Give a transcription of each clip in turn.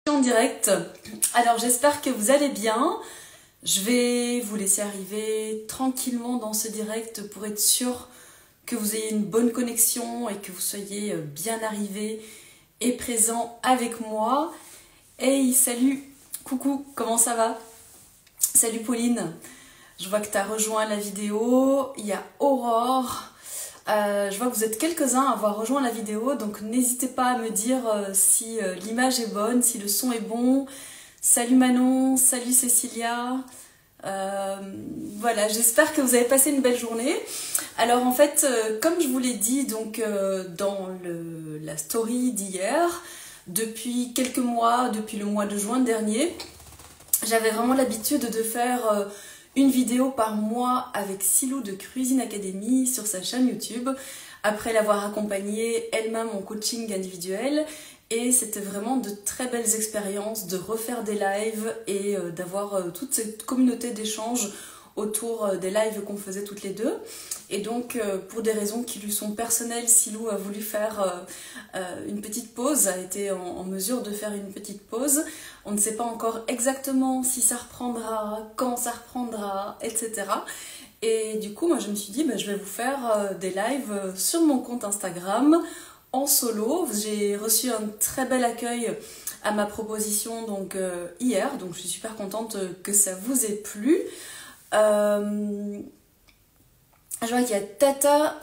En direct. Alors j'espère que vous allez bien. Je vais vous laisser arriver tranquillement dans ce direct pour être sûr que vous ayez une bonne connexion et que vous soyez bien arrivé et présent avec moi. Hey, salut, coucou, comment ça va? Salut Pauline, je vois que tu as rejoint la vidéo. Il y a Aurore. Je vois que vous êtes quelques-uns à avoir rejoint la vidéo, donc n'hésitez pas à me dire si l'image est bonne, si le son est bon. Salut Manon, salut Cécilia. Voilà, j'espère que vous avez passé une belle journée. Alors en fait, comme je vous l'ai dit donc, dans la story d'hier, depuis quelques mois, depuis le mois de juin dernier, j'avais vraiment l'habitude de faire une vidéo par mois avec Silou de Cuisine Academy sur sa chaîne YouTube, après l'avoir accompagnée elle-même en coaching individuel. Et c'était vraiment de très belles expériences de refaire des lives et d'avoir toute cette communauté d'échange autour des lives qu'on faisait toutes les deux. Et donc, pour des raisons qui lui sont personnelles, Silou a voulu faire une petite pause, a été en mesure de faire une petite pause. On ne sait pas encore exactement si ça reprendra, quand ça reprendra, etc. Et du coup, moi je me suis dit, je vais vous faire des lives sur mon compte Instagram en solo. J'ai reçu un très bel accueil à ma proposition donc, hier, donc je suis super contente que ça vous ait plu. Je vois qu'il y a Tata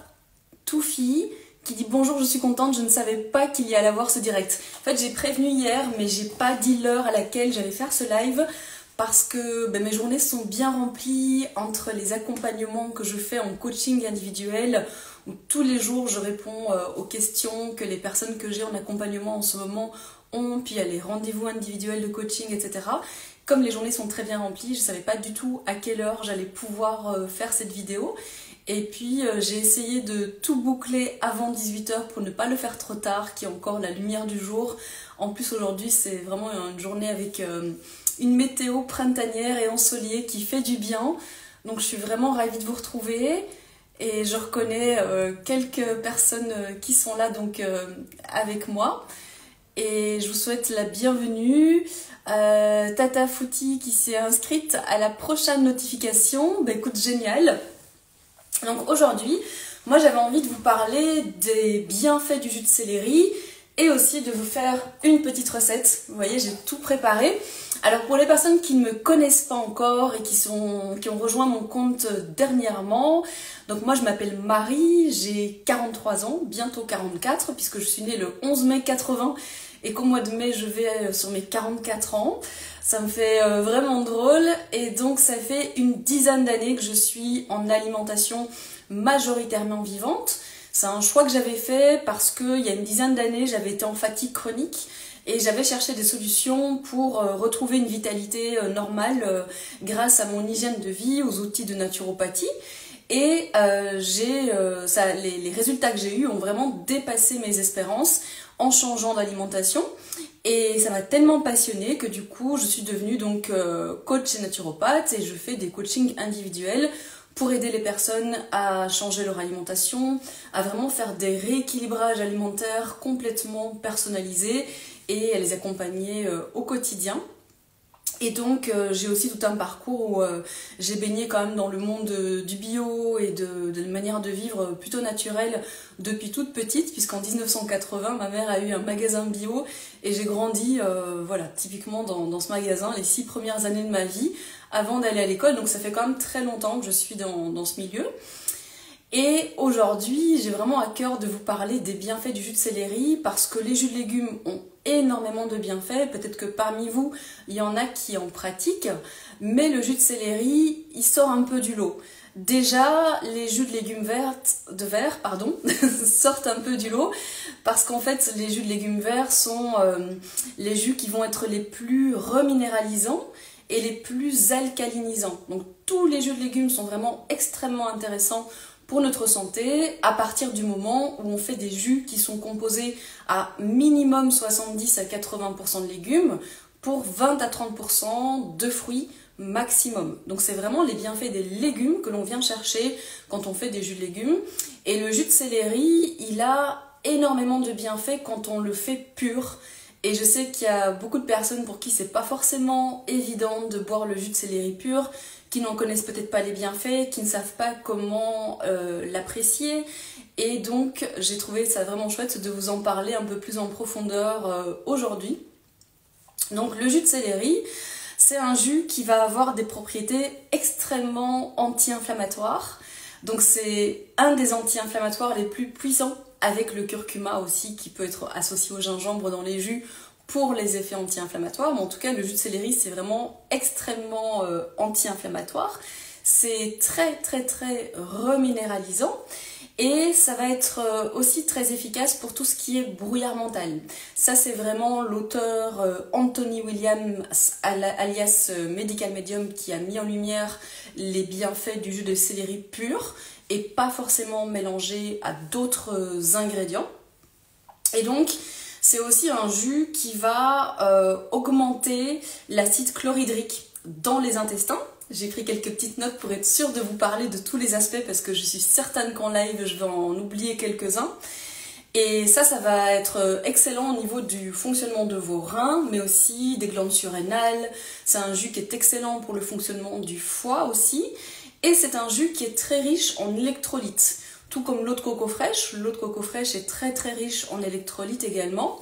Toufi qui dit bonjour, je suis contente, je ne savais pas qu'il y allait avoir ce direct. En fait, j'ai prévenu hier, mais j'ai pas dit l'heure à laquelle j'allais faire ce live parce que mes journées sont bien remplies entre les accompagnements que je fais en coaching individuel où tous les jours je réponds aux questions que les personnes que j'ai en accompagnement en ce moment ont, puis il y a les rendez-vous individuels de coaching, etc. Comme les journées sont très bien remplies, je ne savais pas du tout à quelle heure j'allais pouvoir faire cette vidéo. Et puis j'ai essayé de tout boucler avant 18h pour ne pas le faire trop tard, qu'il y ait encore la lumière du jour. En plus aujourd'hui c'est vraiment une journée avec une météo printanière et ensoleillée qui fait du bien. Donc je suis vraiment ravie de vous retrouver. Et je reconnais quelques personnes qui sont là donc avec moi. Et je vous souhaite la bienvenue. Tata Fouti qui s'est inscrite à la prochaine notification. Écoute, génial. Donc aujourd'hui, moi j'avais envie de vous parler des bienfaits du jus de céleri et aussi de vous faire une petite recette. Vous voyez, j'ai tout préparé. Alors pour les personnes qui ne me connaissent pas encore et qui ont rejoint mon compte dernièrement, donc moi je m'appelle Marie, j'ai 43 ans, bientôt 44, puisque je suis née le 11 mai 80 et qu'au mois de mai je vais sur mes 44 ans. Ça me fait vraiment drôle et donc ça fait une dizaine d'années que je suis en alimentation majoritairement vivante. C'est un choix que j'avais fait parce qu'il y a une dizaine d'années j'avais été en fatigue chronique et j'avais cherché des solutions pour retrouver une vitalité normale grâce à mon hygiène de vie, aux outils de naturopathie. Et les résultats que j'ai eus ont vraiment dépassé mes espérances en changeant d'alimentation. Et ça m'a tellement passionnée que du coup, je suis devenue donc coach et naturopathe et je fais des coachings individuels pour aider les personnes à changer leur alimentation, à vraiment faire des rééquilibrages alimentaires complètement personnalisés et à les accompagner au quotidien. Et donc j'ai aussi tout un parcours où j'ai baigné quand même dans le monde du bio et de manière de vivre plutôt naturelle depuis toute petite, puisqu'en 1980 ma mère a eu un magasin bio et j'ai grandi voilà, typiquement dans ce magasin les 6 premières années de ma vie avant d'aller à l'école, donc ça fait quand même très longtemps que je suis dans ce milieu. Et aujourd'hui, j'ai vraiment à cœur de vous parler des bienfaits du jus de céleri parce que les jus de légumes ont énormément de bienfaits. Peut-être que parmi vous, il y en a qui en pratiquent, mais le jus de céleri, il sort un peu du lot. Déjà, les jus de légumes verts sortent un peu du lot parce qu'en fait, les jus de légumes verts sont les jus qui vont être les plus reminéralisants et les plus alcalinisants. Donc tous les jus de légumes sont vraiment extrêmement intéressants pour notre santé à partir du moment où on fait des jus qui sont composés à minimum 70 à 80% de légumes pour 20 à 30% de fruits maximum. Donc c'est vraiment les bienfaits des légumes que l'on vient chercher quand on fait des jus de légumes. Et le jus de céleri, il a énormément de bienfaits quand on le fait pur Et je sais qu'il y a beaucoup de personnes pour qui c'est pas forcément évident de boire le jus de céleri pur, qui n'en connaissent peut-être pas les bienfaits, qui ne savent pas comment l'apprécier. Et donc j'ai trouvé ça vraiment chouette de vous en parler un peu plus en profondeur aujourd'hui. Donc le jus de céleri, c'est un jus qui va avoir des propriétés extrêmement anti-inflammatoires. Donc c'est un des anti-inflammatoires les plus puissants, avec le curcuma aussi qui peut être associé au gingembre dans les jus pour les effets anti-inflammatoires. Mais en tout cas, le jus de céleri, c'est vraiment extrêmement anti-inflammatoire. C'est très très très reminéralisant. Et ça va être aussi très efficace pour tout ce qui est brouillard mental. Ça, c'est vraiment l'auteur Anthony Williams, alias Medical Medium, qui a mis en lumière les bienfaits du jus de céleri pur et pas forcément mélangé à d'autres ingrédients. Et donc, c'est aussi un jus qui va augmenter l'acide chlorhydrique dans les intestins. J'ai pris quelques petites notes pour être sûre de vous parler de tous les aspects parce que je suis certaine qu'en live, je vais en oublier quelques-uns. Et ça va être excellent au niveau du fonctionnement de vos reins, mais aussi des glandes surrénales. C'est un jus qui est excellent pour le fonctionnement du foie aussi. Et c'est un jus qui est très riche en électrolytes. Tout comme l'eau de coco fraîche. L'eau de coco fraîche est très très riche en électrolytes également.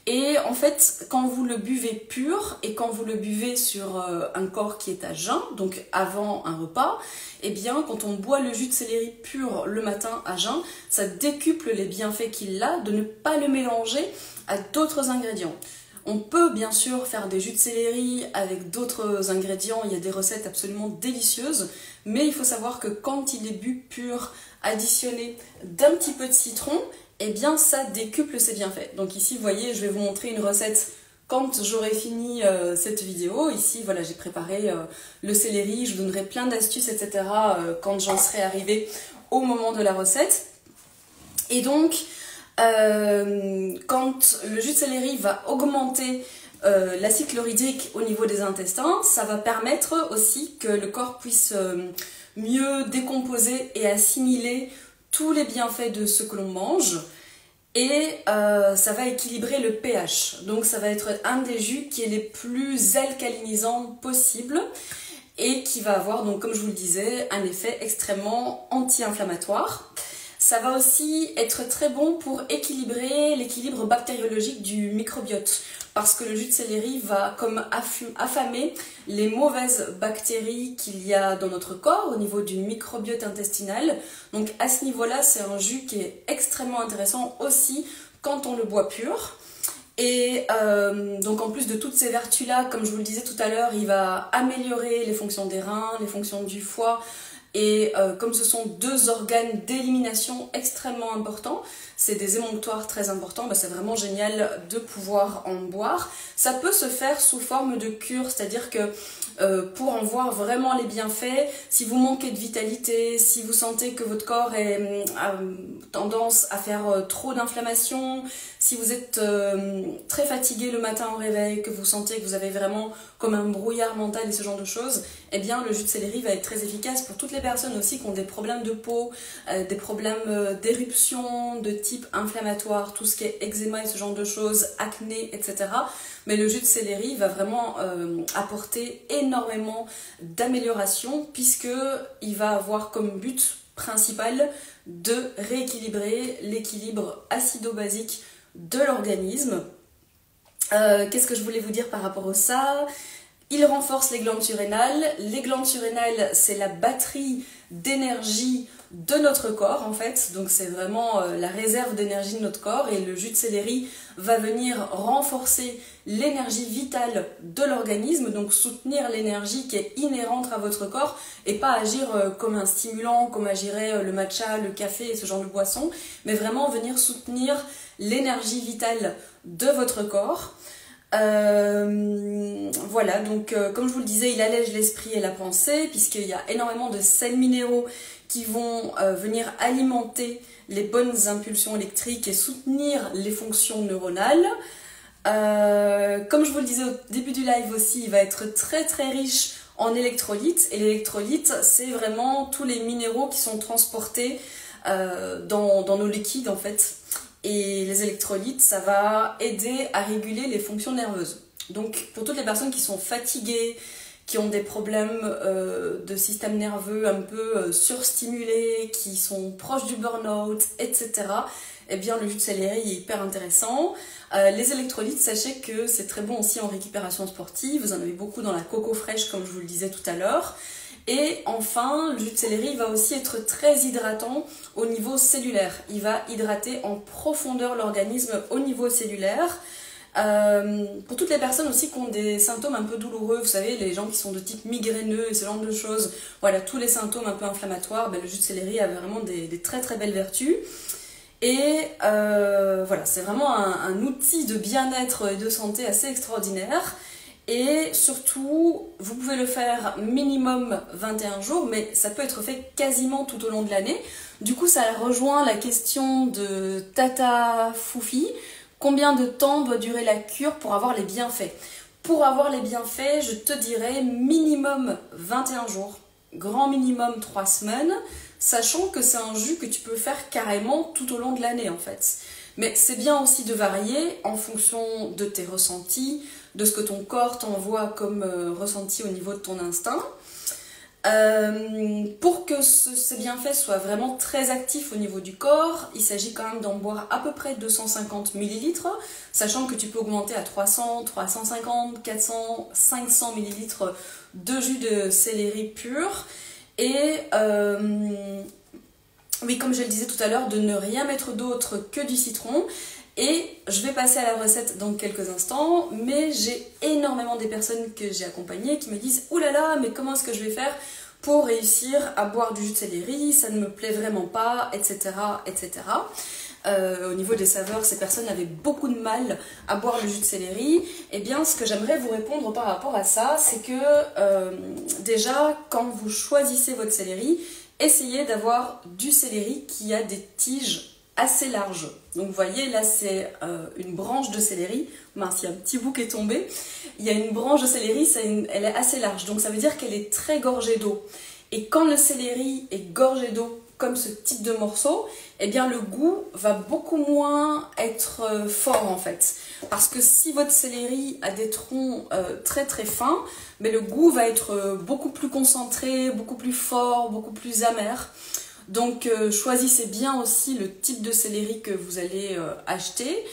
Et en fait, quand vous le buvez pur et quand vous le buvez sur un corps qui est à jeun, donc avant un repas, eh bien quand on boit le jus de céleri pur le matin à jeun, ça décuple les bienfaits qu'il a de ne pas le mélanger à d'autres ingrédients. On peut bien sûr faire des jus de céleri avec d'autres ingrédients, il y a des recettes absolument délicieuses, mais il faut savoir que quand il est bu pur, additionné d'un petit peu de citron, eh bien ça décuple ses bienfaits. Donc ici, vous voyez, je vais vous montrer une recette quand j'aurai fini cette vidéo. Ici, voilà, j'ai préparé le céleri, je vous donnerai plein d'astuces, etc. Quand j'en serai arrivée au moment de la recette. Et donc, quand le jus de céleri va augmenter l'acide chlorhydrique au niveau des intestins, ça va permettre aussi que le corps puisse mieux décomposer et assimiler tous les bienfaits de ce que l'on mange et ça va équilibrer le pH. Donc ça va être un des jus qui est les plus alcalinisants possibles et qui va avoir, donc comme je vous le disais, un effet extrêmement anti-inflammatoire. Ça va aussi être très bon pour équilibrer l'équilibre bactériologique du microbiote parce que le jus de céleri va comme affamer les mauvaises bactéries qu'il y a dans notre corps au niveau du microbiote intestinal. Donc à ce niveau-là, c'est un jus qui est extrêmement intéressant aussi quand on le boit pur. Et donc en plus de toutes ces vertus-là, comme je vous le disais tout à l'heure, il va améliorer les fonctions des reins, les fonctions du foie. Et comme ce sont deux organes d'élimination extrêmement importants, c'est des émonctoires très importants, bah c'est vraiment génial de pouvoir en boire. Ça peut se faire sous forme de cure, c'est-à-dire que pour en voir vraiment les bienfaits, si vous manquez de vitalité, si vous sentez que votre corps a tendance à faire trop d'inflammation, si vous êtes très fatigué le matin au réveil, que vous sentez que vous avez vraiment comme un brouillard mental et ce genre de choses, eh bien le jus de céleri va être très efficace pour toutes les personnes aussi qui ont des problèmes de peau, des problèmes d'éruption, de type inflammatoire, tout ce qui est eczéma et ce genre de choses, acné, etc. Mais le jus de céleri va vraiment apporter énormément d'amélioration puisqu'il va avoir comme but principal de rééquilibrer l'équilibre acido-basique de l'organisme. Qu'est-ce que je voulais vous dire par rapport à ça ? Il renforce les glandes surrénales. Les glandes surrénales, c'est la batterie d'énergie de notre corps en fait, donc c'est vraiment la réserve d'énergie de notre corps et le jus de céleri va venir renforcer l'énergie vitale de l'organisme, donc soutenir l'énergie qui est inhérente à votre corps et pas agir comme un stimulant, comme agirait le matcha, le café et ce genre de boisson, mais vraiment venir soutenir l'énergie vitale de votre corps. Voilà, donc comme je vous le disais, il allège l'esprit et la pensée puisqu'il y a énormément de sels minéraux qui vont venir alimenter les bonnes impulsions électriques et soutenir les fonctions neuronales. Comme je vous le disais au début du live aussi, il va être très très riche en électrolytes et l'électrolyte c'est vraiment tous les minéraux qui sont transportés dans nos liquides en fait. Et les électrolytes, ça va aider à réguler les fonctions nerveuses. Donc pour toutes les personnes qui sont fatiguées, qui ont des problèmes de système nerveux un peu surstimulés, qui sont proches du burn-out, etc., eh bien le jus de céleri est hyper intéressant. Les électrolytes, sachez que c'est très bon aussi en récupération sportive. Vous en avez beaucoup dans la coco fraîche, comme je vous le disais tout à l'heure. Et enfin, le jus de céleri va aussi être très hydratant au niveau cellulaire. Il va hydrater en profondeur l'organisme au niveau cellulaire. Pour toutes les personnes aussi qui ont des symptômes un peu douloureux, vous savez, les gens qui sont de type migraineux et ce genre de choses, voilà, tous les symptômes un peu inflammatoires, ben, le jus de céleri a vraiment des très très belles vertus. Et voilà, c'est vraiment un outil de bien-être et de santé assez extraordinaire. Et surtout, vous pouvez le faire minimum 21 jours, mais ça peut être fait quasiment tout au long de l'année. Du coup, ça rejoint la question de Tata Foufi. Combien de temps doit durer la cure pour avoir les bienfaits? Pour avoir les bienfaits, je te dirais minimum 21 jours, grand minimum 3 semaines, sachant que c'est un jus que tu peux faire carrément tout au long de l'année en fait. Mais c'est bien aussi de varier en fonction de tes ressentis, de ce que ton corps t'envoie comme ressenti au niveau de ton instinct. Pour que ces bienfaits soient vraiment très actifs au niveau du corps, il s'agit quand même d'en boire à peu près 250 ml, sachant que tu peux augmenter à 300, 350, 400, 500 ml de jus de céleri pur. Et oui, comme je le disais tout à l'heure, de ne rien mettre d'autre que du citron. Et je vais passer à la recette dans quelques instants, mais j'ai énormément des personnes que j'ai accompagnées qui me disent « Ouh là là, mais comment est-ce que je vais faire pour réussir à boire du jus de céleri? Ça ne me plaît vraiment pas, etc. etc. » Au niveau des saveurs, ces personnes avaient beaucoup de mal à boire le jus de céleri. Eh bien, ce que j'aimerais vous répondre par rapport à ça, c'est que déjà, quand vous choisissez votre céleri, essayez d'avoir du céleri qui a des tiges assez large. Donc vous voyez, là c'est une branche de céleri. Mince, il y a un petit bout qui est tombé. Il y a une branche de céleri, elle est assez large. Donc ça veut dire qu'elle est très gorgée d'eau. Et quand le céleri est gorgé d'eau, comme ce type de morceau, eh bien le goût va beaucoup moins être fort en fait. Parce que si votre céleri a des troncs très très fins, mais le goût va être beaucoup plus concentré, beaucoup plus fort, beaucoup plus amer. Donc choisissez bien aussi le type de céleri que vous allez acheter.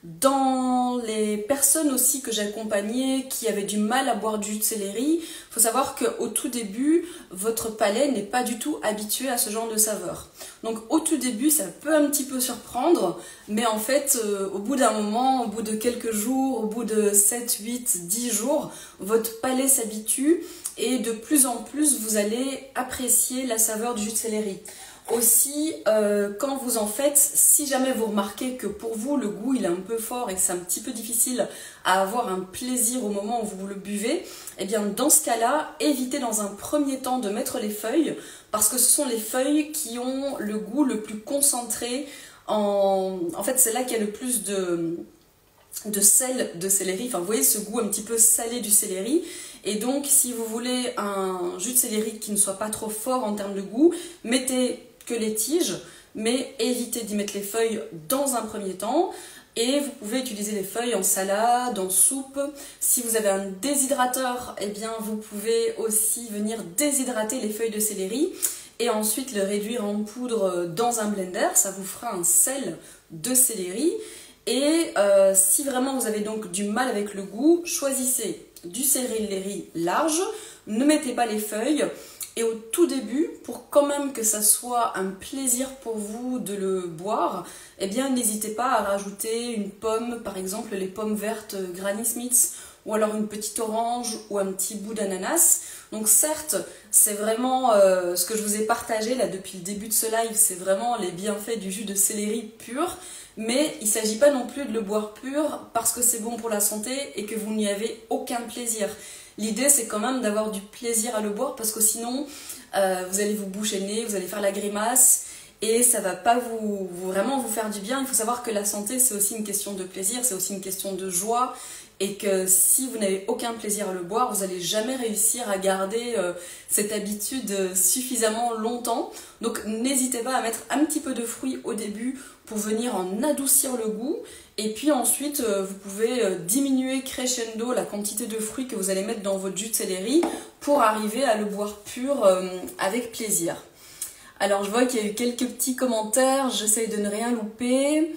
Dans les personnes aussi que j'ai accompagnées qui avaient du mal à boire du jus de céleri, il faut savoir qu'au tout début, votre palais n'est pas du tout habitué à ce genre de saveur. Donc au tout début, ça peut un petit peu surprendre, mais en fait, au bout d'un moment, au bout de quelques jours, au bout de 7, 8, 10 jours, votre palais s'habitue et de plus en plus, vous allez apprécier la saveur du jus de céleri. Aussi, quand vous en faites, si jamais vous remarquez que pour vous le goût il est un peu fort et que c'est un petit peu difficile à avoir un plaisir au moment où vous le buvez, eh bien dans ce cas-là, évitez dans un premier temps de mettre les feuilles parce que ce sont les feuilles qui ont le goût le plus concentré. En fait, c'est là qu'il y a le plus de sel de céleri. Enfin, vous voyez ce goût un petit peu salé du céleri. Et donc, si vous voulez un jus de céleri qui ne soit pas trop fort en termes de goût, mettez que les tiges, mais évitez d'y mettre les feuilles dans un premier temps. Et vous pouvez utiliser les feuilles en salade, en soupe. Si vous avez un déshydrateur, eh bien vous pouvez aussi venir déshydrater les feuilles de céleri et ensuite le réduire en poudre dans un blender. Ça vous fera un sel de céleri. Et si vraiment vous avez donc du mal avec le goût, choisissez du céleri large, ne mettez pas les feuilles. Et au tout début, pour quand même que ça soit un plaisir pour vous de le boire, eh bien n'hésitez pas à rajouter une pomme, par exemple les pommes vertes Granny Smith, ou alors une petite orange ou un petit bout d'ananas. Donc certes, c'est vraiment ce que je vous ai partagé là depuis le début de ce live, c'est vraiment les bienfaits du jus de céleri pur, mais il ne s'agit pas non plus de le boire pur parce que c'est bon pour la santé et que vous n'y avez aucun plaisir. L'idée, c'est quand même d'avoir du plaisir à le boire parce que sinon, vous allez vous boucher le nez, vous allez faire la grimace et ça va pas vraiment vous faire du bien. Il faut savoir que la santé, c'est aussi une question de plaisir, c'est aussi une question de joie et que si vous n'avez aucun plaisir à le boire, vous n'allez jamais réussir à garder cette habitude suffisamment longtemps. Donc n'hésitez pas à mettre un petit peu de fruits au début pour venir en adoucir le goût, et puis ensuite vous pouvez diminuer crescendo la quantité de fruits que vous allez mettre dans votre jus de céleri pour arriver à le boire pur avec plaisir. Alors je vois qu'il y a eu quelques petits commentaires, j'essaye de ne rien louper.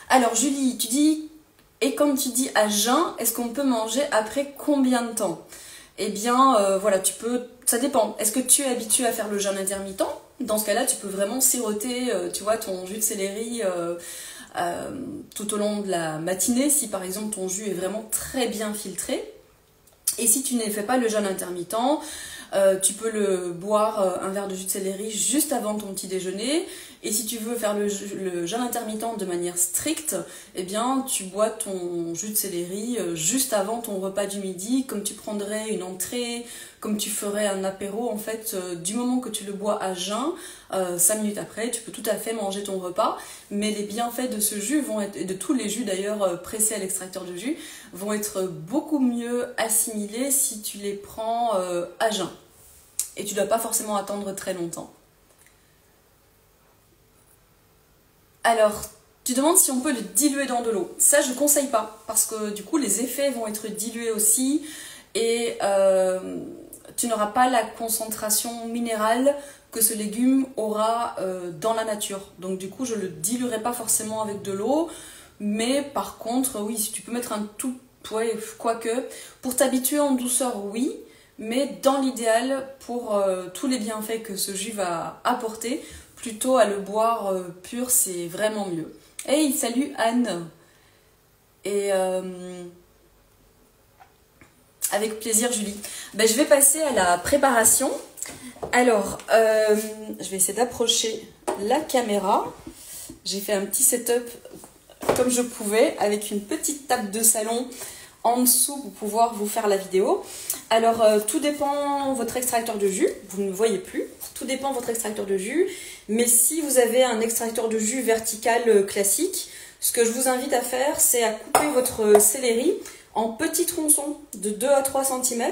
Alors Julie, tu dis, et quand tu dis à jeun, est-ce qu'on peut manger après combien de temps? Eh bien voilà, tu peux, ça dépend. Est-ce que tu es habitué à faire le jeûne intermittent? Dans ce cas-là, tu peux vraiment siroter, tu vois, ton jus de céleri tout au long de la matinée, si par exemple ton jus est vraiment très bien filtré. Et si tu ne fais pas le jeûne intermittent, tu peux le boire un verre de jus de céleri juste avant ton petit déjeuner. Et si tu veux faire le jeûne intermittent de manière stricte, eh bien tu bois ton jus de céleri juste avant ton repas du midi, comme tu prendrais une entrée, comme tu ferais un apéro. En fait, du moment que tu le bois à jeun, 5 minutes après, tu peux tout à fait manger ton repas. Mais les bienfaits de ce jus vont être, et de tous les jus d'ailleurs pressés à l'extracteur de jus, vont être beaucoup mieux assimilés si tu les prends à jeun. Et tu ne dois pas forcément attendre très longtemps. Alors, tu demandes si on peut le diluer dans de l'eau. Ça, je ne conseille pas, parce que du coup, les effets vont être dilués aussi, et tu n'auras pas la concentration minérale que ce légume aura dans la nature. Donc du coup, je ne le diluerai pas forcément avec de l'eau, mais par contre, oui, si tu peux mettre un tout, ouais, quoique, pour t'habituer en douceur, oui, mais dans l'idéal, pour tous les bienfaits que ce jus va apporter, plutôt à le boire pur, c'est vraiment mieux. Hey, salut Anne! Et avec plaisir Julie. Ben, je vais passer à la préparation. Alors, je vais essayer d'approcher la caméra. J'ai fait un petit setup comme je pouvais, avec une petite table de salon en dessous pour pouvoir vous faire la vidéo. Alors, tout dépend votre extracteur de jus, vous ne me voyez plus, tout dépend votre extracteur de jus, mais si vous avez un extracteur de jus vertical classique, ce que je vous invite à faire, c'est à couper votre céleri en petits tronçons de 2 à 3 cm,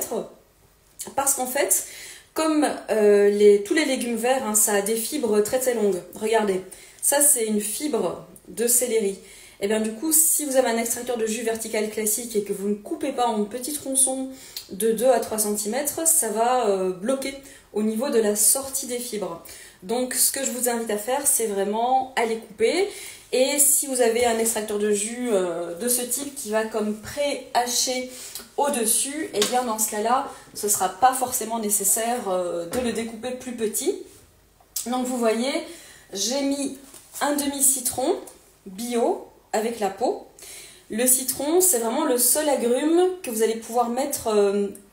parce qu'en fait, comme tous les légumes verts, hein, ça a des fibres très très longues. Regardez, ça c'est une fibre de céleri. Et bien du coup, si vous avez un extracteur de jus vertical classique et que vous ne coupez pas en petits tronçons de 2 à 3 cm, ça va bloquer au niveau de la sortie des fibres. Donc ce que je vous invite à faire, c'est vraiment à les couper. Et si vous avez un extracteur de jus de ce type qui va comme pré-haché au-dessus, et bien dans ce cas-là, ce ne sera pas forcément nécessaire de le découper plus petit. Donc vous voyez, j'ai mis un demi-citron bio avec la peau. Le citron, c'est vraiment le seul agrume que vous allez pouvoir mettre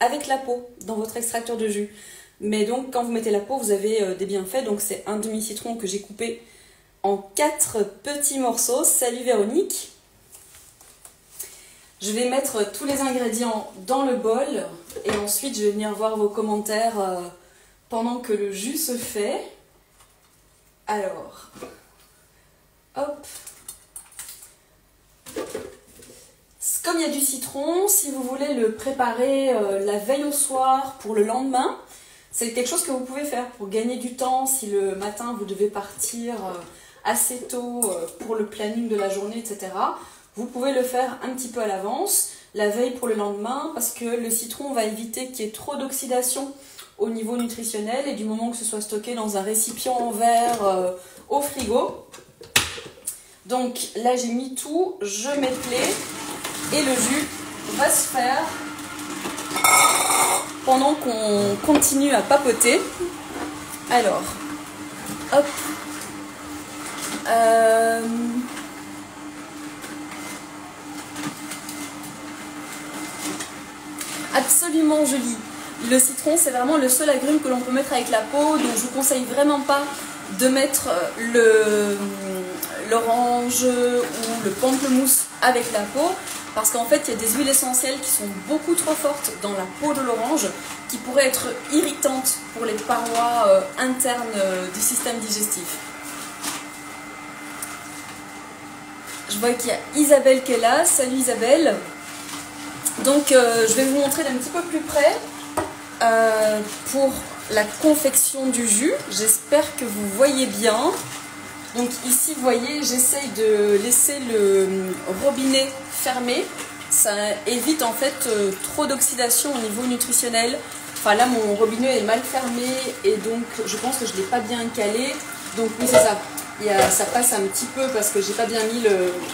avec la peau dans votre extracteur de jus. Mais donc quand vous mettez la peau, vous avez des bienfaits. Donc c'est un demi-citron que j'ai coupé en 4 petits morceaux. Salut Véronique! Je vais mettre tous les ingrédients dans le bol et ensuite je vais venir voir vos commentaires pendant que le jus se fait. Alors, hop. Comme il y a du citron, si vous voulez le préparer la veille au soir pour le lendemain, c'est quelque chose que vous pouvez faire pour gagner du temps si le matin vous devez partir assez tôt pour le planning de la journée, etc. Vous pouvez le faire un petit peu à l'avance, la veille pour le lendemain, parce que le citron va éviter qu'il y ait trop d'oxydation au niveau nutritionnel et du moment que ce soit stocké dans un récipient en verre au frigo. Donc là j'ai mis tout, je mets clé et le jus va se faire pendant qu'on continue à papoter. Alors, hop. Absolument joli. Le citron, c'est vraiment le seul agrume que l'on peut mettre avec la peau, donc je vous conseille vraiment pas de mettre l'orange ou le pamplemousse avec la peau, parce qu'en fait il y a des huiles essentielles qui sont beaucoup trop fortes dans la peau de l'orange, qui pourraient être irritantes pour les parois internes du système digestif. Je vois qu'il y a Isabelle qui est là. Salut Isabelle. Donc je vais vous montrer d'un petit peu plus près pour la confection du jus. J'espère que vous voyez bien. Donc ici, vous voyez, j'essaye de laisser le robinet fermé. Ça évite en fait trop d'oxydation au niveau nutritionnel. Enfin là, mon robinet est mal fermé et donc je pense que je ne l'ai pas bien calé. Donc oui, c'est ça. Ça passe un petit peu parce que j'ai pas bien mis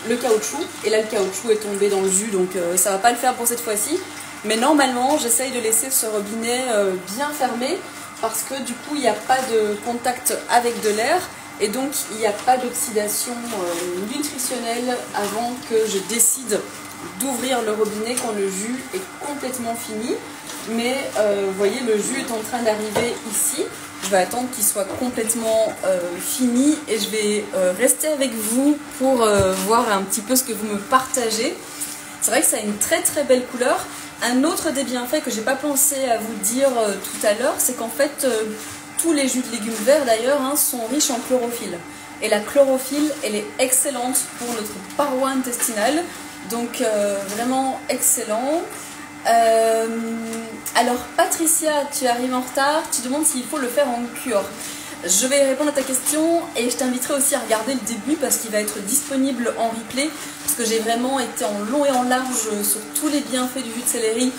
le caoutchouc. Et là, le caoutchouc est tombé dans le jus, donc ça va pas le faire pour cette fois-ci. Mais normalement, j'essaye de laisser ce robinet bien fermé parce que du coup, il n'y a pas de contact avec de l'air. Et donc, il n'y a pas d'oxydation nutritionnelle avant que je décide d'ouvrir le robinet quand le jus est complètement fini. Mais vous voyez, le jus est en train d'arriver ici. Je vais attendre qu'il soit complètement fini et je vais rester avec vous pour voir un petit peu ce que vous me partagez. C'est vrai que ça a une très très belle couleur. Un autre des bienfaits que j'ai pas pensé à vous dire tout à l'heure, c'est qu'en fait, tous les jus de légumes verts d'ailleurs sont riches en chlorophylle. Et la chlorophylle, elle est excellente pour notre paroi intestinale. Donc vraiment excellent. Alors Patricia, tu arrives en retard, tu demandes s'il faut le faire en cure. Je vais répondre à ta question et je t'inviterai aussi à regarder le début parce qu'il va être disponible en replay parce que j'ai vraiment été en long et en large sur tous les bienfaits du jus de céleri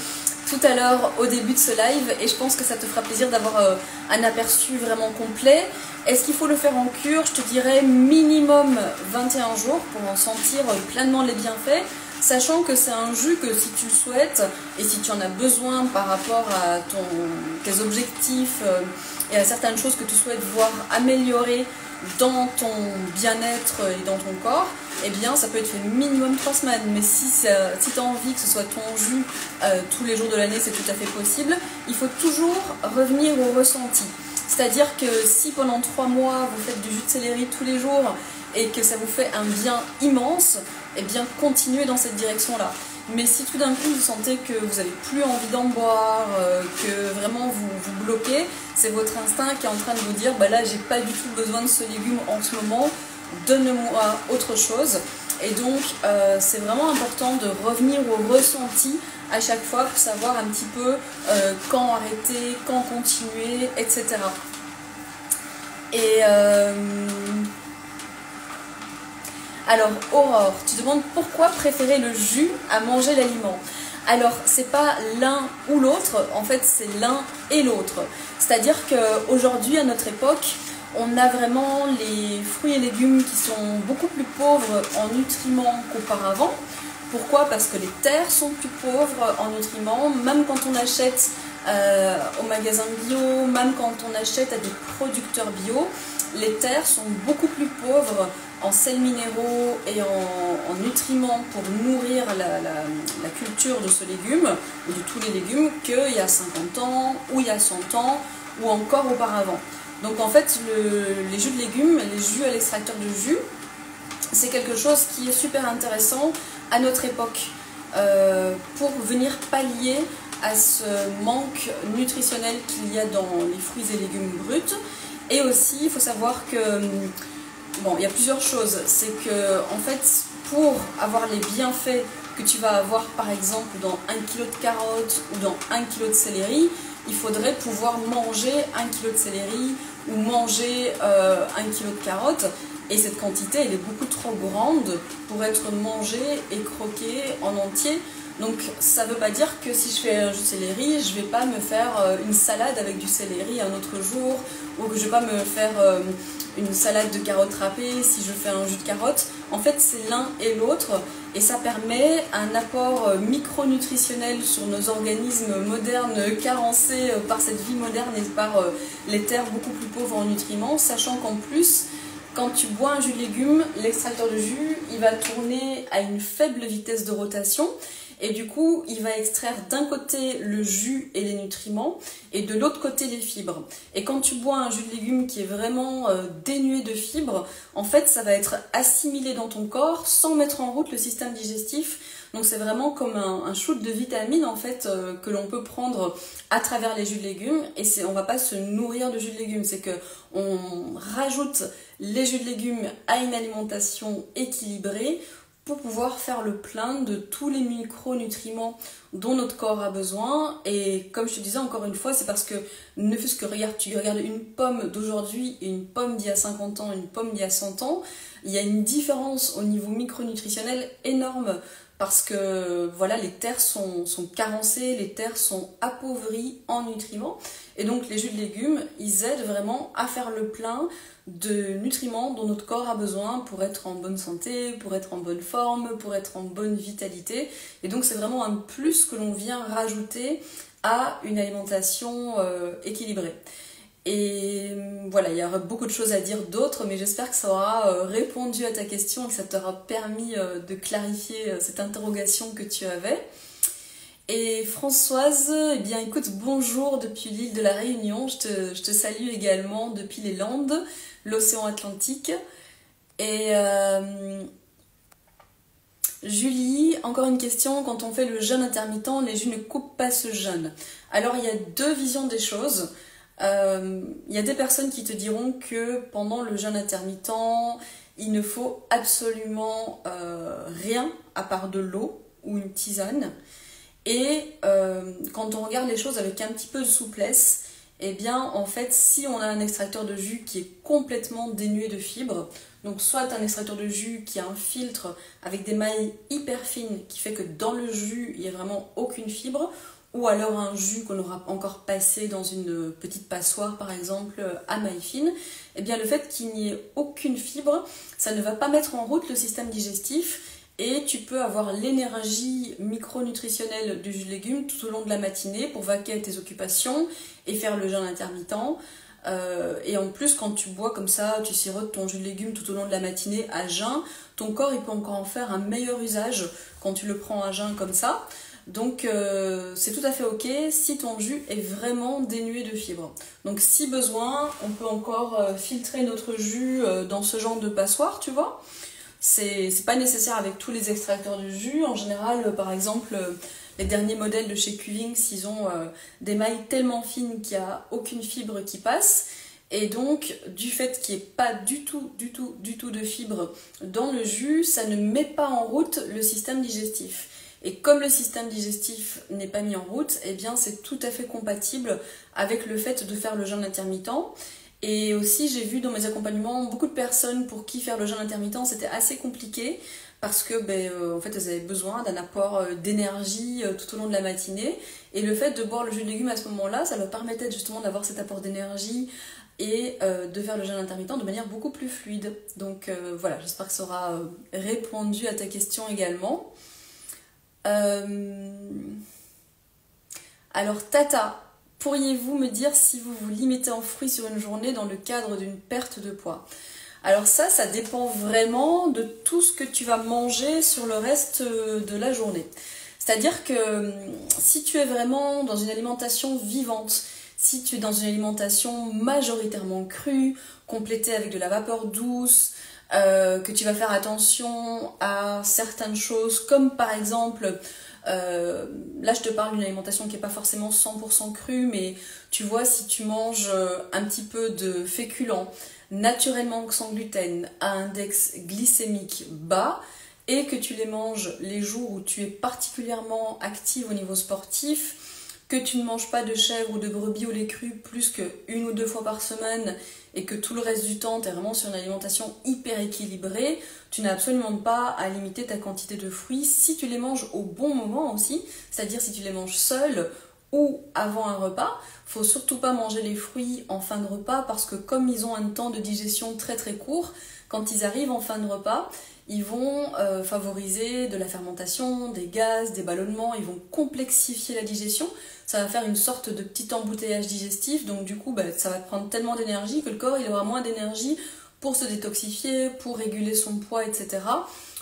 tout à l'heure au début de ce live et je pense que ça te fera plaisir d'avoir un aperçu vraiment complet. Est-ce qu'il faut le faire en cure? Je te dirais minimum 21 jours pour en sentir pleinement les bienfaits. Sachant que c'est un jus que si tu le souhaites et si tu en as besoin par rapport à tes objectifs et à certaines choses que tu souhaites voir améliorer dans ton bien-être et dans ton corps, eh bien ça peut être fait minimum 3 semaines. Mais si tu as envie que ce soit ton jus tous les jours de l'année, c'est tout à fait possible. Il faut toujours revenir au ressenti. C'est-à-dire que si pendant 3 mois vous faites du jus de céleri tous les jours et que ça vous fait un bien immense, eh bien continuez dans cette direction-là. Mais si tout d'un coup vous sentez que vous n'avez plus envie d'en boire, que vraiment vous bloquez, c'est votre instinct qui est en train de vous dire bah là j'ai pas du tout besoin de ce légume en ce moment, donne-moi autre chose. Et donc c'est vraiment important de revenir au ressenti à chaque fois pour savoir un petit peu quand arrêter, quand continuer, etc. Et alors Aurore, tu demandes pourquoi préférer le jus à manger l'aliment. Alors c'est pas l'un ou l'autre, en fait c'est l'un et l'autre. C'est-à-dire qu'aujourd'hui à notre époque, on a vraiment les fruits et légumes qui sont beaucoup plus pauvres en nutriments qu'auparavant. Pourquoi? Parce que les terres sont plus pauvres en nutriments, même quand on achète au magasin bio, même quand on achète à des producteurs bio, les terres sont beaucoup plus pauvres en sels minéraux et en nutriments pour nourrir la culture de ce légume, ou de tous les légumes, qu'il y a 50 ans, ou il y a 100 ans, ou encore auparavant. Donc en fait, les jus de légumes, les jus à l'extracteur de jus, c'est quelque chose qui est super intéressant à notre époque pour venir pallier à ce manque nutritionnel qu'il y a dans les fruits et légumes bruts. Et aussi, il faut savoir que, bon, il y a plusieurs choses. C'est que, en fait, pour avoir les bienfaits que tu vas avoir, par exemple, dans 1 kg de carottes ou dans 1 kg de céleri, il faudrait pouvoir manger 1 kg de céleri ou manger 1 kg de carottes. Et cette quantité, elle est beaucoup trop grande pour être mangée et croquée en entier. Donc ça ne veut pas dire que si je fais un jus de céleri, je ne vais pas me faire une salade avec du céleri un autre jour, ou que je ne vais pas me faire une salade de carottes râpées si je fais un jus de carottes. En fait, c'est l'un et l'autre, et ça permet un apport micronutritionnel sur nos organismes modernes, carencés par cette vie moderne et par les terres beaucoup plus pauvres en nutriments, sachant qu'en plus, quand tu bois un jus de légumes, l'extracteur de jus, il va tourner à une faible vitesse de rotation. Et du coup, il va extraire d'un côté le jus et les nutriments et de l'autre côté les fibres. Et quand tu bois un jus de légumes qui est vraiment dénué de fibres, en fait, ça va être assimilé dans ton corps sans mettre en route le système digestif. Donc c'est vraiment comme un shoot de vitamines en fait que l'on peut prendre à travers les jus de légumes. Et on ne va pas se nourrir de jus de légumes, c'est qu'on rajoute les jus de légumes à une alimentation équilibrée pour pouvoir faire le plein de tous les micronutriments dont notre corps a besoin. Et comme je te disais encore une fois, c'est parce que ne fût-ce que tu regardes une pomme d'aujourd'hui et une pomme d'il y a 50 ans, une pomme d'il y a 100 ans, il y a une différence au niveau micronutritionnel énorme parce que voilà, les terres sont carencées, les terres sont appauvries en nutriments. Et donc les jus de légumes, ils aident vraiment à faire le plein de nutriments dont notre corps a besoin pour être en bonne santé, pour être en bonne forme, pour être en bonne vitalité. Et donc c'est vraiment un plus que l'on vient rajouter à une alimentation équilibrée. Et voilà, il y aura beaucoup de choses à dire d'autres, mais j'espère que ça aura répondu à ta question et que ça t'aura permis de clarifier cette interrogation que tu avais. Et Françoise, eh bien écoute, bonjour depuis l'île de la Réunion, je te salue également depuis les Landes, l'océan Atlantique. Et Julie, encore une question, quand on fait le jeûne intermittent, les jus ne coupent pas ce jeûne. Alors il y a deux visions des choses. Il y a des personnes qui te diront que pendant le jeûne intermittent, il ne faut absolument rien à part de l'eau ou une tisane. Et quand on regarde les choses avec un petit peu de souplesse, eh bien en fait si on a un extracteur de jus qui est complètement dénué de fibres, donc soit un extracteur de jus qui a un filtre avec des mailles hyper fines qui fait que dans le jus il n'y a vraiment aucune fibre, ou alors un jus qu'on aura encore passé dans une petite passoire par exemple à mailles fines, eh bien le fait qu'il n'y ait aucune fibre, ça ne va pas mettre en route le système digestif. Et tu peux avoir l'énergie micronutritionnelle du jus de légumes tout au long de la matinée pour vaquer à tes occupations et faire le jeûne intermittent. Et en plus, quand tu bois comme ça, tu sirotes ton jus de légumes tout au long de la matinée à jeun, ton corps il peut encore en faire un meilleur usage quand tu le prends à jeun comme ça. Donc c'est tout à fait ok si ton jus est vraiment dénué de fibres. Donc si besoin, on peut encore filtrer notre jus dans ce genre de passoire, tu vois. C'est pas nécessaire avec tous les extracteurs de jus. En général, par exemple, les derniers modèles de chez Cuvings, ils ont des mailles tellement fines qu'il n'y a aucune fibre qui passe. Et donc, du fait qu'il n'y ait pas du tout de fibres dans le jus, ça ne met pas en route le système digestif. Et comme le système digestif n'est pas mis en route, eh bien c'est tout à fait compatible avec le fait de faire le jeûne intermittent. Et aussi, j'ai vu dans mes accompagnements beaucoup de personnes pour qui faire le jeûne intermittent c'était assez compliqué parce que en fait, elles avaient besoin d'un apport d'énergie tout au long de la matinée. Et le fait de boire le jus de légumes à ce moment-là, ça leur permettait justement d'avoir cet apport d'énergie et de faire le jeûne intermittent de manière beaucoup plus fluide. Donc voilà, j'espère que ça aura répondu à ta question également. Alors Tata, pourriez-vous me dire si vous vous limitez en fruits sur une journée dans le cadre d'une perte de poids? Alors ça dépend vraiment de tout ce que tu vas manger sur le reste de la journée. C'est-à-dire que si tu es vraiment dans une alimentation vivante, si tu es dans une alimentation majoritairement crue, complétée avec de la vapeur douce, que tu vas faire attention à certaines choses, comme par exemple... là je te parle d'une alimentation qui n'est pas forcément 100% crue, mais tu vois, si tu manges un petit peu de féculents naturellement sans gluten à index glycémique bas et que tu les manges les jours où tu es particulièrement active au niveau sportif, que tu ne manges pas de chèvre ou de brebis au lait cru plus qu'une ou deux fois par semaine et que tout le reste du temps tu es vraiment sur une alimentation hyper équilibrée, tu n'as absolument pas à limiter ta quantité de fruits si tu les manges au bon moment aussi, c'est-à-dire si tu les manges seuls ou avant un repas. Faut surtout pas manger les fruits en fin de repas parce que comme ils ont un temps de digestion très très court, quand ils arrivent en fin de repas, ils vont favoriser de la fermentation, des gaz, des ballonnements, ils vont complexifier la digestion. Ça va faire une sorte de petit embouteillage digestif, donc du coup ça va prendre tellement d'énergie que le corps il aura moins d'énergie pour se détoxifier, pour réguler son poids, etc.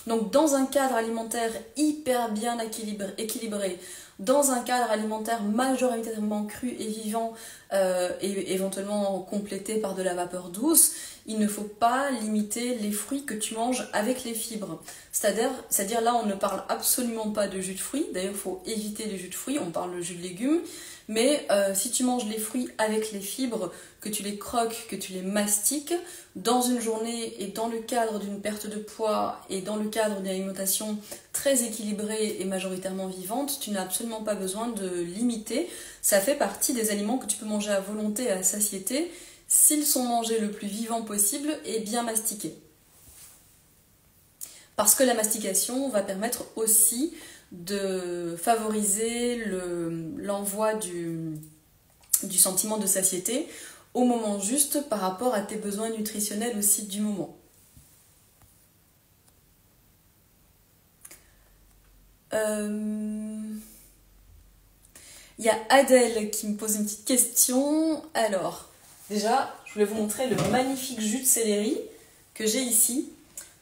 Donc dans un cadre alimentaire hyper bien équilibré, dans un cadre alimentaire majoritairement cru et vivant et éventuellement complété par de la vapeur douce, il ne faut pas limiter les fruits que tu manges avec les fibres. C'est-à-dire là, on ne parle absolument pas de jus de fruits. D'ailleurs, il faut éviter les jus de fruits, on parle de jus de légumes. Mais si tu manges les fruits avec les fibres, que tu les croques, que tu les mastiques, dans une journée et dans le cadre d'une perte de poids et dans le cadre d'une alimentation très équilibrée et majoritairement vivante, tu n'as absolument pas besoin de limiter. Ça fait partie des aliments que tu peux manger à volonté et à satiété s'ils sont mangés le plus vivant possible et bien mastiqués. Parce que la mastication va permettre aussi de favoriser l'envoi du sentiment de satiété au moment juste par rapport à tes besoins nutritionnels aussi du moment. Il y a Adèle qui me pose une petite question. Alors, déjà, je voulais vous montrer le magnifique jus de céleri que j'ai ici.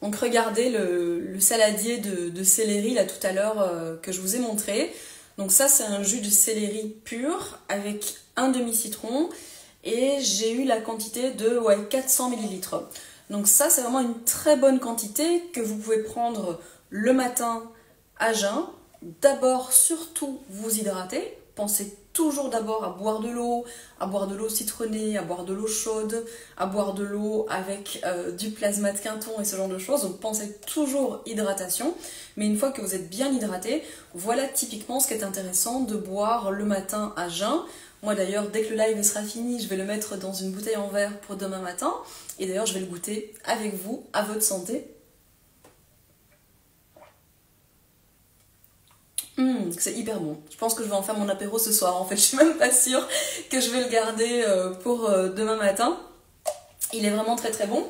Donc regardez le saladier de céleri là tout à l'heure que je vous ai montré. Donc ça c'est un jus de céleri pur avec un demi-citron et j'ai eu la quantité de 400 ml. Donc ça c'est vraiment une très bonne quantité que vous pouvez prendre le matin à jeun. D'abord surtout vous hydrater. Pensez toujours d'abord à boire de l'eau citronnée, à boire de l'eau chaude, à boire de l'eau avec du plasma de Quinton et ce genre de choses. Donc pensez toujours hydratation. Mais une fois que vous êtes bien hydraté, voilà typiquement ce qui est intéressant de boire le matin à jeun. Moi d'ailleurs, dès que le live sera fini, je vais le mettre dans une bouteille en verre pour demain matin. Et d'ailleurs, je vais le goûter avec vous, à votre santé. C'est hyper bon. Je pense que je vais en faire mon apéro ce soir. En fait, je suis même pas sûre que je vais le garder pour demain matin. Il est vraiment très très bon.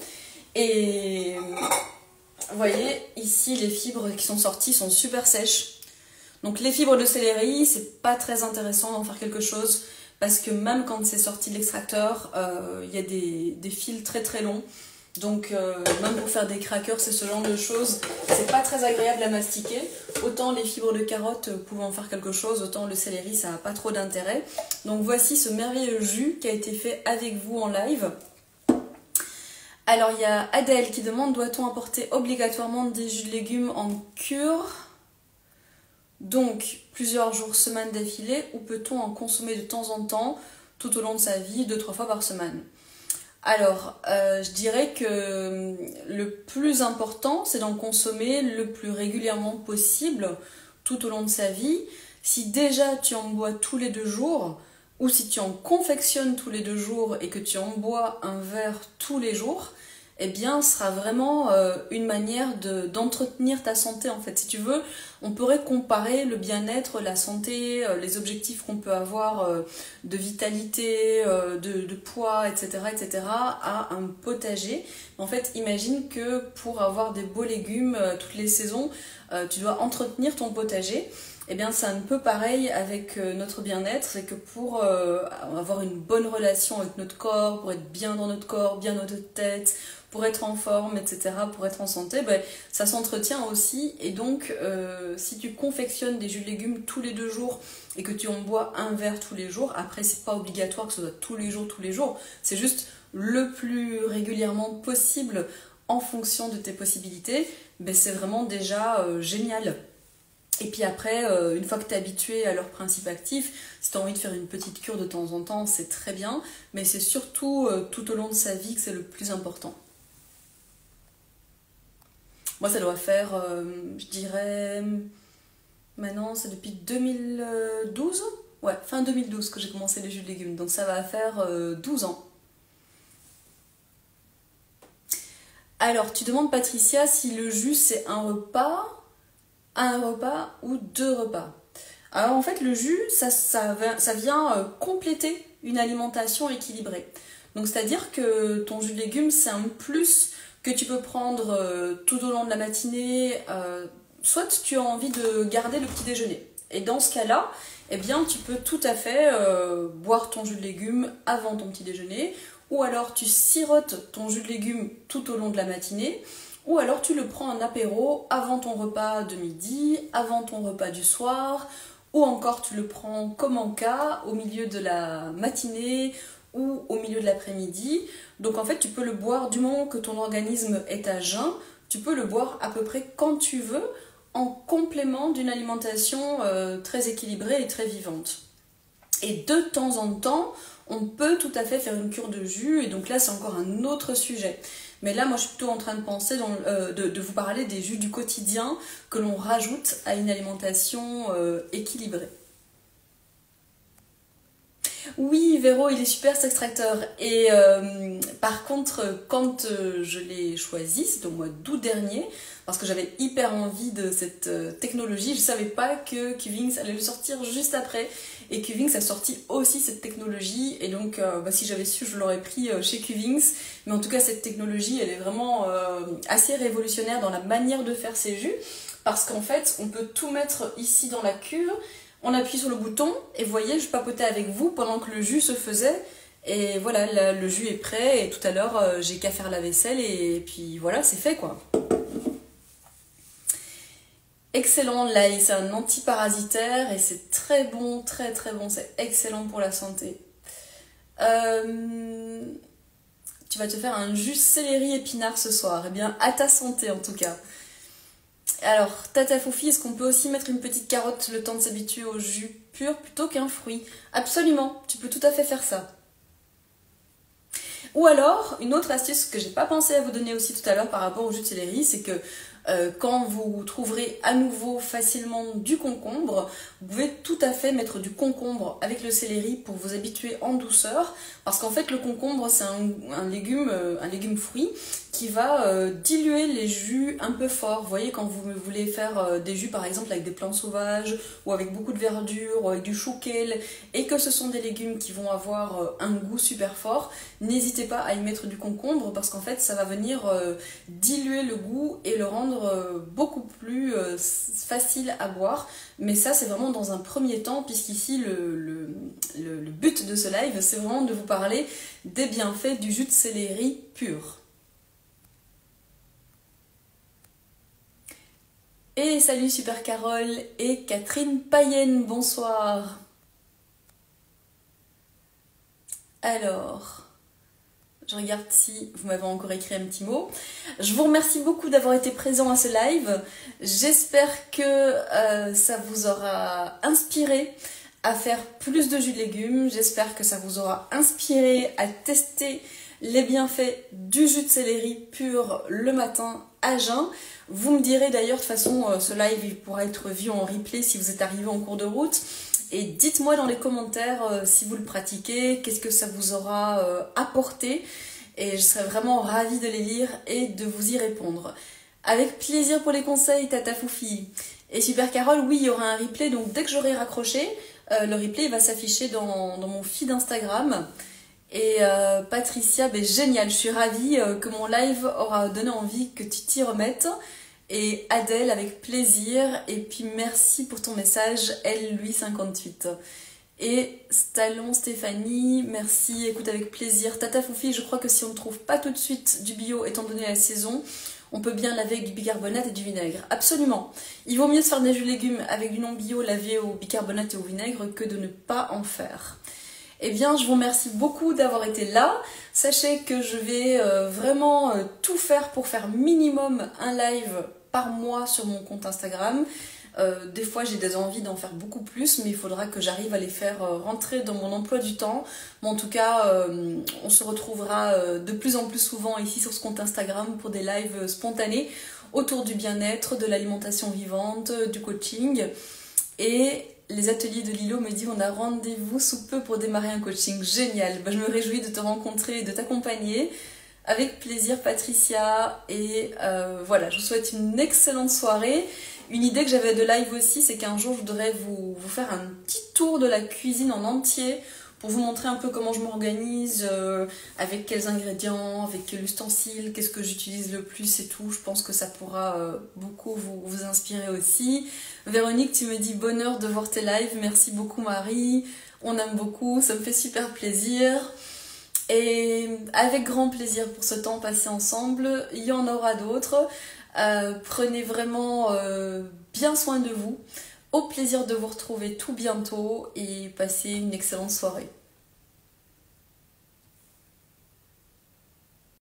Et vous voyez, ici, les fibres qui sont sorties sont super sèches. Donc les fibres de céleri, c'est pas très intéressant d'en faire quelque chose parce que même quand c'est sorti de l'extracteur, il y a des fils très très longs. Donc même pour faire des crackers et ce genre de choses, c'est pas très agréable à mastiquer. Autant les fibres de carotte pouvant faire quelque chose, autant le céleri ça n'a pas trop d'intérêt. Donc voici ce merveilleux jus qui a été fait avec vous en live. Alors il y a Adèle qui demande, doit-on apporter obligatoirement des jus de légumes en cure? Donc plusieurs jours, semaines d'affilée, ou peut-on en consommer de temps en temps tout au long de sa vie, 2-3 fois par semaine? Alors, je dirais que le plus important, c'est d'en consommer le plus régulièrement possible tout au long de sa vie. Si déjà tu en bois tous les 2 jours, ou si tu en confectionnes tous les 2 jours et que tu en bois un verre tous les jours, eh bien, ce sera vraiment une manière d'entretenir ta santé en fait. Si tu veux, on pourrait comparer le bien-être, la santé, les objectifs qu'on peut avoir de vitalité, de poids, etc., à un potager. En fait, imagine que pour avoir des beaux légumes toutes les saisons, tu dois entretenir ton potager. Eh bien, c'est un peu pareil avec notre bien-être, c'est que pour avoir une bonne relation avec notre corps, pour être bien dans notre corps, bien dans notre tête, pour être en forme, etc., pour être en santé, ben, ça s'entretient aussi. Et donc, si tu confectionnes des jus de légumes tous les 2 jours et que tu en bois un verre tous les jours, après, c'est pas obligatoire que ce soit tous les jours, c'est juste le plus régulièrement possible en fonction de tes possibilités, ben, c'est vraiment déjà génial. Et puis après, une fois que tu es habitué à leur principe actif, si tu as envie de faire une petite cure de temps en temps, c'est très bien, mais c'est surtout tout au long de sa vie que c'est le plus important. Moi, ça doit faire, je dirais, maintenant, c'est depuis 2012. Ouais, fin 2012 que j'ai commencé les jus de légumes, donc ça va faire 12 ans. Alors, tu demandes, Patricia, si le jus, c'est un repas ou 2 repas. Alors, en fait, le jus, ça vient compléter une alimentation équilibrée. Donc, c'est-à-dire que ton jus de légumes, c'est un plus que tu peux prendre tout au long de la matinée, soit tu as envie de garder le petit déjeuner. Et dans ce cas-là, eh bien, tu peux tout à fait boire ton jus de légumes avant ton petit déjeuner, ou alors tu sirotes ton jus de légumes tout au long de la matinée, ou alors tu le prends en apéro avant ton repas de midi, avant ton repas du soir, ou encore tu le prends comme en cas au milieu de la matinée ou au milieu de l'après-midi. Donc en fait tu peux le boire du moment que ton organisme est à jeun, tu peux le boire à peu près quand tu veux en complément d'une alimentation très équilibrée et très vivante. Et de temps en temps, on peut tout à fait faire une cure de jus, et donc là c'est encore un autre sujet. Mais là moi je suis plutôt en train de penser, de vous parler des jus du quotidien que l'on rajoute à une alimentation équilibrée. Oui, Véro, il est super cet extracteur. Et par contre, quand je l'ai choisi, c'était au mois d'août dernier, parce que j'avais hyper envie de cette technologie, je savais pas que Qvings allait le sortir juste après. Et Qvings a sorti aussi cette technologie, et donc si j'avais su, je l'aurais pris chez Qvings. Mais en tout cas, cette technologie, elle est vraiment assez révolutionnaire dans la manière de faire ces jus, parce qu'en fait, on peut tout mettre ici dans la cuve. On appuie sur le bouton et vous voyez, je papotais avec vous pendant que le jus se faisait. Et voilà, là, le jus est prêt et tout à l'heure, j'ai qu'à faire la vaisselle et puis voilà, c'est fait quoi. Excellent, l'ail, c'est un antiparasitaire et c'est très bon, très très bon, c'est excellent pour la santé. Tu vas te faire un jus céleri épinard ce soir, eh bien à ta santé en tout cas. Alors, Tata Foufi, est-ce qu'on peut aussi mettre une petite carotte le temps de s'habituer au jus pur plutôt qu'un fruit? Absolument, tu peux tout à fait faire ça. Ou alors, une autre astuce que j'ai pas pensé à vous donner aussi tout à l'heure par rapport au jus de céleri, c'est que quand vous trouverez à nouveau facilement du concombre, vous pouvez tout à fait mettre du concombre avec le céleri pour vous habituer en douceur, parce qu'en fait le concombre c'est un légume fruit qui va diluer les jus un peu forts. Vous voyez, quand vous voulez faire des jus par exemple avec des plantes sauvages ou avec beaucoup de verdure ou avec du chou kale et que ce sont des légumes qui vont avoir un goût super fort, n'hésitez pas à y mettre du concombre parce qu'en fait ça va venir diluer le goût et le rendre beaucoup plus facile à boire. Mais ça c'est vraiment dans un premier temps, puisqu'ici le but de ce live c'est vraiment de vous parler des bienfaits du jus de céleri pur. Et salut Super Carole et Catherine Payenne, bonsoir. Alors, je regarde si vous m'avez encore écrit un petit mot. Je vous remercie beaucoup d'avoir été présent à ce live. J'espère que ça vous aura inspiré à faire plus de jus de légumes. J'espère que ça vous aura inspiré à tester les bienfaits du jus de céleri pur le matin à jeun. Vous me direz d'ailleurs, de toute façon, ce live il pourra être vu en replay si vous êtes arrivé en cours de route. Et dites-moi dans les commentaires si vous le pratiquez, qu'est-ce que ça vous aura apporté. Et je serais vraiment ravie de les lire et de vous y répondre. Avec plaisir pour les conseils, Tata Foufi. Et Super Carole, oui, il y aura un replay, donc dès que j'aurai raccroché, le replay va s'afficher dans mon feed Instagram. Et Patricia, ben, génial, je suis ravie que mon live aura donné envie que tu t'y remettes. Et Adèle, avec plaisir. Et puis merci pour ton message, L858. Et Stallon Stéphanie, merci, écoute avec plaisir. Tata Foufi, je crois que si on ne trouve pas tout de suite du bio, étant donné la saison, on peut bien laver avec du bicarbonate et du vinaigre. Absolument. Il vaut mieux se faire des jus de légumes avec du non bio lavé au bicarbonate et au vinaigre que de ne pas en faire. Eh bien, je vous remercie beaucoup d'avoir été là. Sachez que je vais vraiment tout faire pour faire minimum un live par mois sur mon compte Instagram. Des fois, j'ai des envies d'en faire beaucoup plus, mais il faudra que j'arrive à les faire rentrer dans mon emploi du temps. Mais en tout cas, on se retrouvera de plus en plus souvent ici sur ce compte Instagram pour des lives spontanés autour du bien-être, de l'alimentation vivante, du coaching. Et les ateliers de Lilo me disent on a rendez-vous sous peu pour démarrer un coaching. Génial, je me réjouis de te rencontrer et de t'accompagner. Avec plaisir Patricia. Et voilà, je vous souhaite une excellente soirée. Une idée que j'avais de live aussi, c'est qu'un jour je voudrais vous faire un petit tour de la cuisine en entier pour vous montrer un peu comment je m'organise, avec quels ingrédients, avec quel ustensile, qu'est-ce que j'utilise le plus et tout. Je pense que ça pourra beaucoup vous inspirer aussi. Véronique, tu me dis bonheur de voir tes lives. Merci beaucoup Marie. On aime beaucoup, ça me fait super plaisir. Et avec grand plaisir pour ce temps passé ensemble. Il y en aura d'autres. Prenez vraiment bien soin de vous. Au plaisir de vous retrouver tout bientôt et passez une excellente soirée.